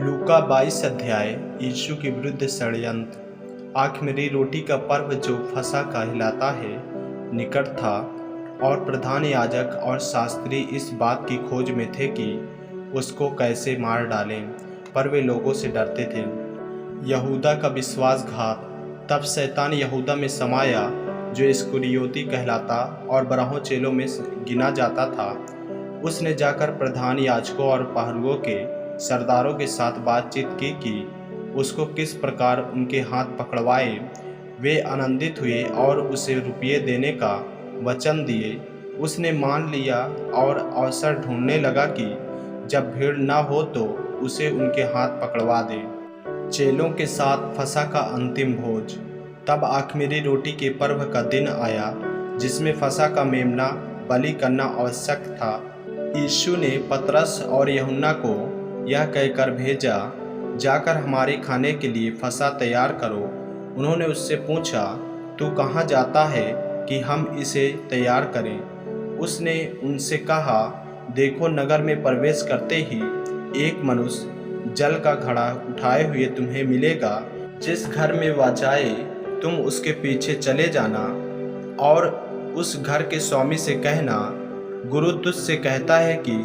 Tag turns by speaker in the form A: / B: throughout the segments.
A: लूका 22 अध्याय। यीशु के विरुद्ध षड्यंत्र। आखिरी रोटी का पर्व जो फसह कहलाता है निकट था, और प्रधान याजक और शास्त्री इस बात की खोज में थे कि उसको कैसे मार डालें, पर वे लोगों से डरते थे। यहूदा का विश्वासघात। तब शैतान यहूदा में समाया, जो इस्करियोती कहलाता और 12 चेलों में गिना जाता था। उसने जाकर प्रधान याजकों और पहरुओं के सरदारों के साथ बातचीत की कि उसको किस प्रकार उनके हाथ पकड़वाए। वे आनंदित हुए और उसे रुपये देने का वचन दिए। उसने मान लिया और अवसर ढूंढने लगा कि जब भीड़ न हो तो उसे उनके हाथ पकड़वा दे। चेलों के साथ फसह का अंतिम भोज। तब आखिरी रोटी के पर्व का दिन आया, जिसमें फसह का मेमना बलि करना आवश्यक था। यीशु ने पतरस और यूहन्ना को यह कहकर भेजा, जाकर हमारे खाने के लिए फसह तैयार करो। उन्होंने उससे पूछा, तू कहाँ जाता है कि हम इसे तैयार करें? उसने उनसे कहा, देखो, नगर में प्रवेश करते ही एक मनुष्य जल का घड़ा उठाए हुए तुम्हें मिलेगा। जिस घर में वह जाए तुम उसके पीछे चले जाना, और उस घर के स्वामी से कहना, गुरु तुझसे कहता है कि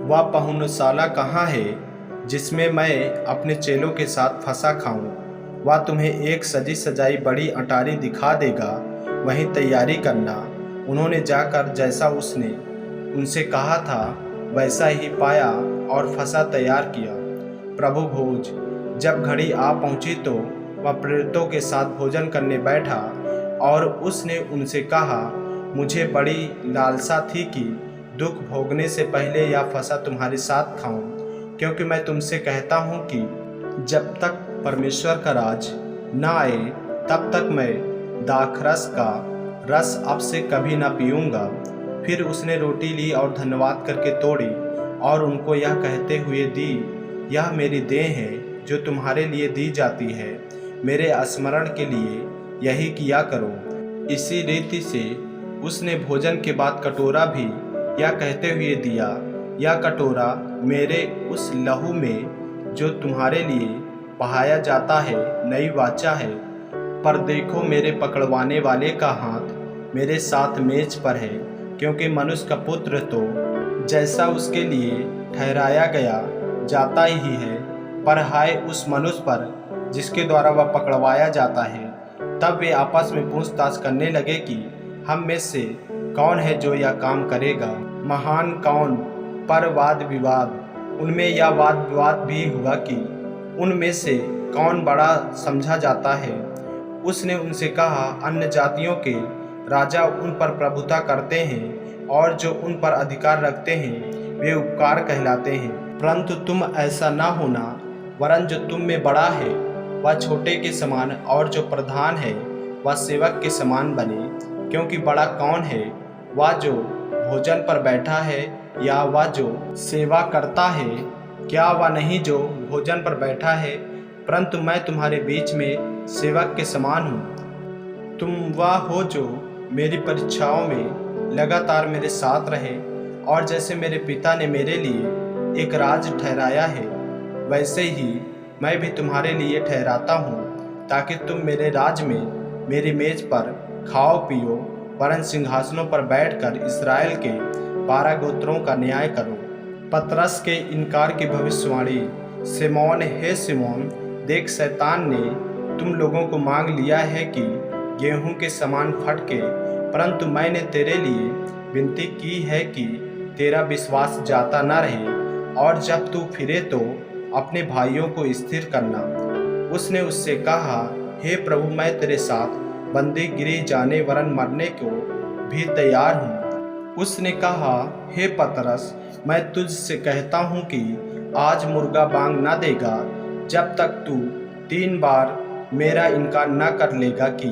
A: वह पहुँचाला कहाँ है जिसमें मैं अपने चेलों के साथ फसह खाऊं। वह तुम्हें एक सजी सजाई बड़ी अटारी दिखा देगा, वहीं तैयारी करना। उन्होंने जाकर जैसा उसने उनसे कहा था वैसा ही पाया और फसह तैयार किया। प्रभु भोज। जब घड़ी आ पहुंची तो वह प्रेरितों के साथ भोजन करने बैठा, और उसने उनसे कहा, मुझे बड़ी लालसा थी कि दुख भोगने से पहले यह फसह तुम्हारे साथ खाऊं, क्योंकि मैं तुमसे कहता हूँ कि जब तक परमेश्वर का राज न आए तब तक मैं दाखरस का रस अब से कभी न पीऊँगा। फिर उसने रोटी ली और धन्यवाद करके तोड़ी और उनको यह कहते हुए दी, यह मेरी देह है जो तुम्हारे लिए दी जाती है। मेरे स्मरण के लिए यही किया करो। इसी रीति से उसने भोजन के बाद कटोरा भी यह कहते हुए दिया, यह कटोरा मेरे उस लहू में जो तुम्हारे लिए बहाया जाता है नई वाचा है। पर देखो, मेरे पकड़वाने वाले का हाथ मेरे साथ मेज पर है, क्योंकि मनुष्य का पुत्र तो जैसा उसके लिए ठहराया गया जाता ही है, पर हाय उस मनुष्य पर जिसके द्वारा वह पकड़वाया जाता है। तब वे आपस में पूछताछ करने लगे कि हम में से कौन है जो यह काम करेगा। महान कौन? पर वाद विवाद। उनमें यह वाद विवाद भी हुआ कि उनमें से कौन बड़ा समझा जाता है। उसने उनसे कहा, अन्य जातियों के राजा उन पर प्रभुता करते हैं, और जो उन पर अधिकार रखते हैं वे उपकार कहलाते हैं। परंतु तुम ऐसा ना होना, वरन जो तुम में बड़ा है वह छोटे के समान, और जो प्रधान है वह सेवक के समान बने। क्योंकि बड़ा कौन है, वह जो भोजन पर बैठा है या वह जो सेवा करता है? क्या वह नहीं जो भोजन पर बैठा है? परंतु मैं तुम्हारे बीच में सेवक के समान हूँ। तुम वह हो जो मेरी परीक्षाओं में लगातार मेरे साथ रहे, और जैसे मेरे पिता ने मेरे लिए एक राज ठहराया है, वैसे ही मैं भी तुम्हारे लिए ठहराता हूँ, ताकि तुम मेरे राज में मेरी मेज पर खाओ पियो, वरन सिंहासनों पर बैठकर इस्राएल के 12 गोत्रों का न्याय करो। पतरस के इनकार की भविष्यवाणी। सिमोन, हे सिमोन, देख, शैतान ने तुम लोगों को मांग लिया है कि गेहूं के समान फटके, परंतु मैंने तेरे लिए विनती की है कि तेरा विश्वास जाता न रहे, और जब तू फिरे तो अपने भाइयों को स्थिर करना। उसने उससे कहा, हे प्रभु, मैं तेरे साथ बंदी गिरी जाने वरन मरने को भी तैयार हूँ। उसने कहा, हे पतरस, मैं तुझसे कहता हूँ कि आज मुर्गा बांग न देगा जब तक तू 3 बार मेरा इनकार न कर लेगा कि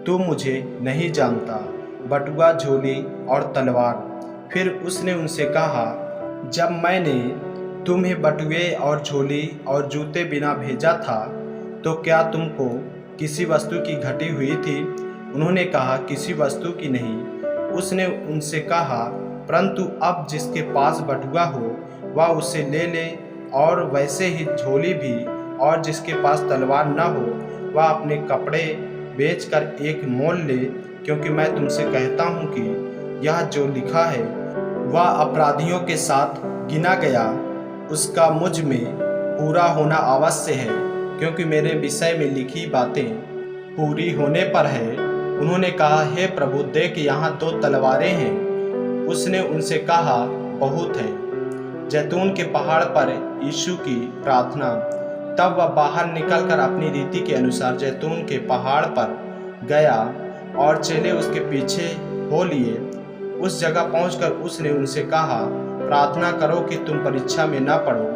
A: तू मुझे नहीं जानता। बटुआ, झोली और तलवार। फिर उसने उनसे कहा, जब मैंने तुम्हें बटुए और झोली और जूते बिना भेजा था तो क्या तुमको किसी वस्तु की घटी हुई थी? उन्होंने कहा, किसी वस्तु की नहीं। उसने उनसे कहा, परंतु अब जिसके पास बटुआ हो वह उसे ले ले, और वैसे ही झोली भी, और जिसके पास तलवार न हो वह अपने कपड़े बेचकर एक मोल ले, क्योंकि मैं तुमसे कहता हूँ कि यह जो लिखा है वह अपराधियों के साथ गिना गया, उसका मुझ में पूरा होना अवश्य है, क्योंकि मेरे विषय में लिखी बातें पूरी होने पर है। उन्होंने कहा, हे प्रभु, देख यहाँ 2 तलवारें हैं। उसने उनसे कहा, बहुत है। जैतून के पहाड़ पर यीशु की प्रार्थना। तब वह बाहर निकलकर अपनी रीति के अनुसार जैतून के पहाड़ पर गया और चेले उसके पीछे हो लिए। उस जगह पहुंचकर उसने उनसे कहा, प्रार्थना करो कि तुम परीक्षा में न पड़ो।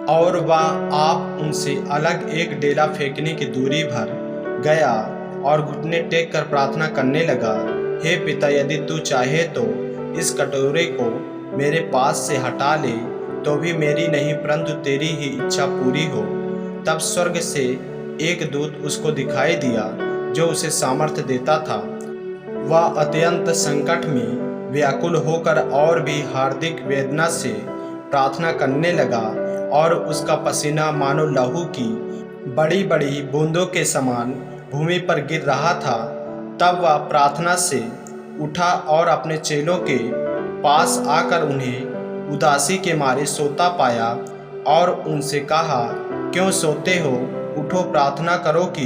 A: और वह आप उनसे अलग एक डेला फेंकने की दूरी भर गया और घुटने टेक कर प्रार्थना करने लगा, हे पिता, यदि तू चाहे तो इस कटोरे को मेरे पास से हटा ले, तो भी मेरी नहीं परंतु तेरी ही इच्छा पूरी हो। तब स्वर्ग से एक दूत उसको दिखाई दिया जो उसे सामर्थ्य देता था। वह अत्यंत संकट में व्याकुल होकर और भी हार्दिक वेदना से प्रार्थना करने लगा, और उसका पसीना मानो लहू की बड़ी बड़ी बूंदों के समान भूमि पर गिर रहा था। तब वह प्रार्थना से उठा और अपने चेलों के पास आकर उन्हें उदासी के मारे सोता पाया और उनसे कहा, क्यों सोते हो? उठो, प्रार्थना करो कि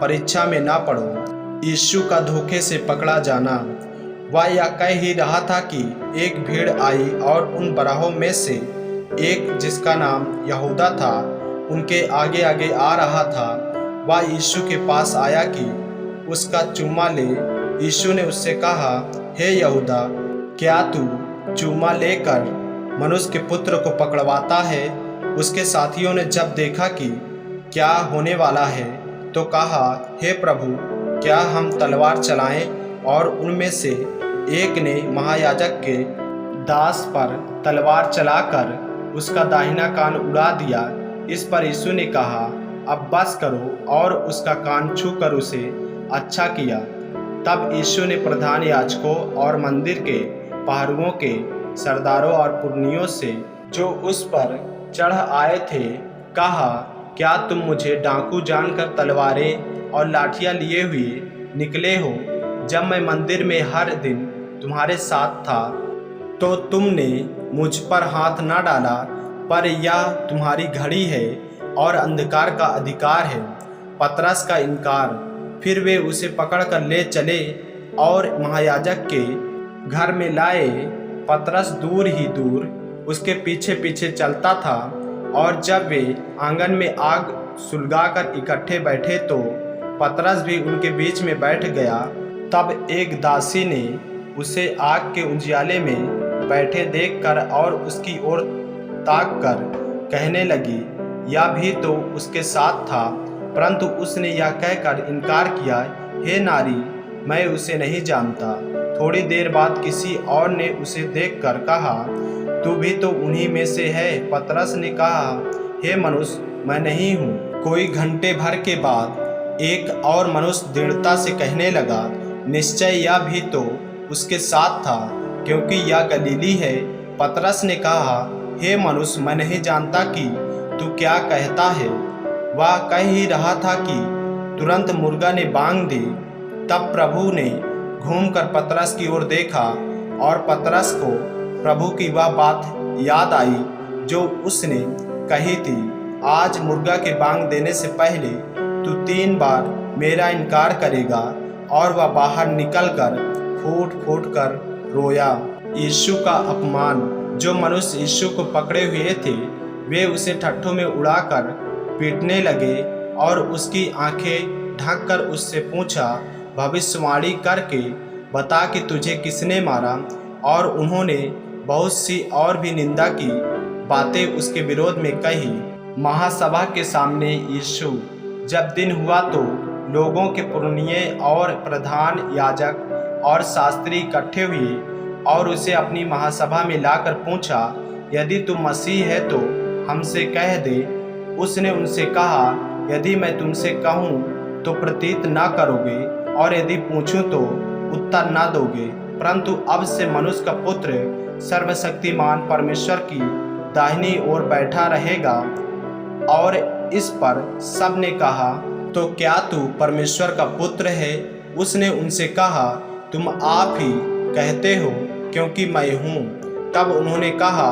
A: परीक्षा में ना पड़ो। यीशु का धोखे से पकड़ा जाना। वह यह कह ही रहा था कि एक भीड़ आई और उन बराहों में से एक, जिसका नाम यहूदा था, उनके आगे आगे आ रहा था। वह यीशु के पास आया कि उसका चूमा ले। यीशु ने उससे कहा, हे यहूदा, क्या तू चूमा लेकर मनुष्य के पुत्र को पकड़वाता है? उसके साथियों ने जब देखा कि क्या होने वाला है तो कहा, हे प्रभु, क्या हम तलवार चलाएं? और उनमें से एक ने महायाजक के दास पर तलवार चलाकर उसका दाहिना कान उड़ा दिया। इस पर यीशु ने कहा, अब बस करो, और उसका कान छूकर उसे अच्छा किया। तब यीशु ने प्रधान याजकों और मंदिर के पहरुओं के सरदारों और पुरनियों से, जो उस पर चढ़ आए थे, कहा, क्या तुम मुझे डाकू जानकर तलवारें और लाठियां लिए हुए निकले हो? जब मैं मंदिर में हर दिन तुम्हारे साथ था तो तुमने मुझ पर हाथ न डाला, पर यह तुम्हारी घड़ी है और अंधकार का अधिकार है। पतरस का इनकार। फिर वे उसे पकड़कर ले चले और महायाजक के घर में लाए। पतरस दूर ही दूर उसके पीछे पीछे चलता था, और जब वे आंगन में आग सुलगाकर इकट्ठे बैठे तो पतरस भी उनके बीच में बैठ गया। तब एक दासी ने उसे आग के उजियाले में बैठे देखकर और उसकी ओर ताककर कहने लगी, यह भी तो उसके साथ था। परंतु उसने यह कहकर इनकार किया, हे नारी, मैं उसे नहीं जानता। थोड़ी देर बाद किसी और ने उसे देखकर कहा, तू भी तो उन्हीं में से है। पतरस ने कहा, हे मनुष्य, मैं नहीं हूँ। कोई घंटे भर के बाद एक और मनुष्य दृढ़ता से कहने लगा, निश्चय यह भी तो उसके साथ था, क्योंकि यह गलीली है। पतरस ने कहा, हे मनुष्य, मैं नहीं जानता कि तू क्या कहता है। वह कह ही रहा था कि तुरंत मुर्गा ने बांग दी। तब प्रभु ने घूमकर पतरस की ओर देखा, और पतरस को प्रभु की वह बात याद आई जो उसने कही थी, आज मुर्गा के बांग देने से पहले तू 3 बार मेरा इनकार करेगा। और वह बाहर निकलकर फूट फूट कर रोया। यीशु का अपमान। जो मनुष्य यीशु को पकड़े हुए थे वे उसे ठट्ठों में उड़ाकर पीटने लगे और उसकी आंखें ढककर उससे पूछा, भविष्यवाणी करके बता कि तुझे किसने मारा। और उन्होंने बहुत सी और भी निंदा की बातें उसके विरोध में कही। महासभा के सामने यीशु। जब दिन हुआ तो लोगों के पुरनिये और प्रधान याजक और शास्त्री इकट्ठे हुए और उसे अपनी महासभा में लाकर पूछा, यदि तू मसीह है तो हमसे कह दे। उसने उनसे कहा, यदि मैं तुमसे कहूँ तो प्रतीत ना करोगे, और यदि पूछूं तो उत्तर ना दोगे। परंतु अब से मनुष्य का पुत्र सर्वशक्तिमान परमेश्वर की दाहिनी ओर बैठा रहेगा। और इस पर सब ने कहा, तो क्या तू परमेश्वर का पुत्र है? उसने उनसे कहा, तुम आप ही कहते हो, क्योंकि मैं हूँ। तब उन्होंने कहा,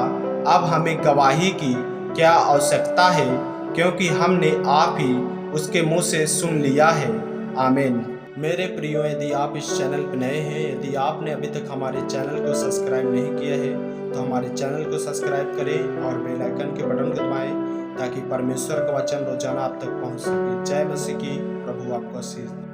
A: अब हमें गवाही की क्या आवश्यकता है, क्योंकि हमने आप ही उसके मुंह से सुन लिया है। आमीन। मेरे प्रियो, यदि आप इस चैनल पर नए हैं, यदि आपने अभी तक हमारे चैनल को सब्सक्राइब नहीं किया है, तो हमारे चैनल को सब्सक्राइब करें और बेल आइकन के बटन को दबाएं, ताकि परमेश्वर का वचन रोजाना आप तक पहुंच सके। जय मसीह की। प्रभु आपको आशीष दे।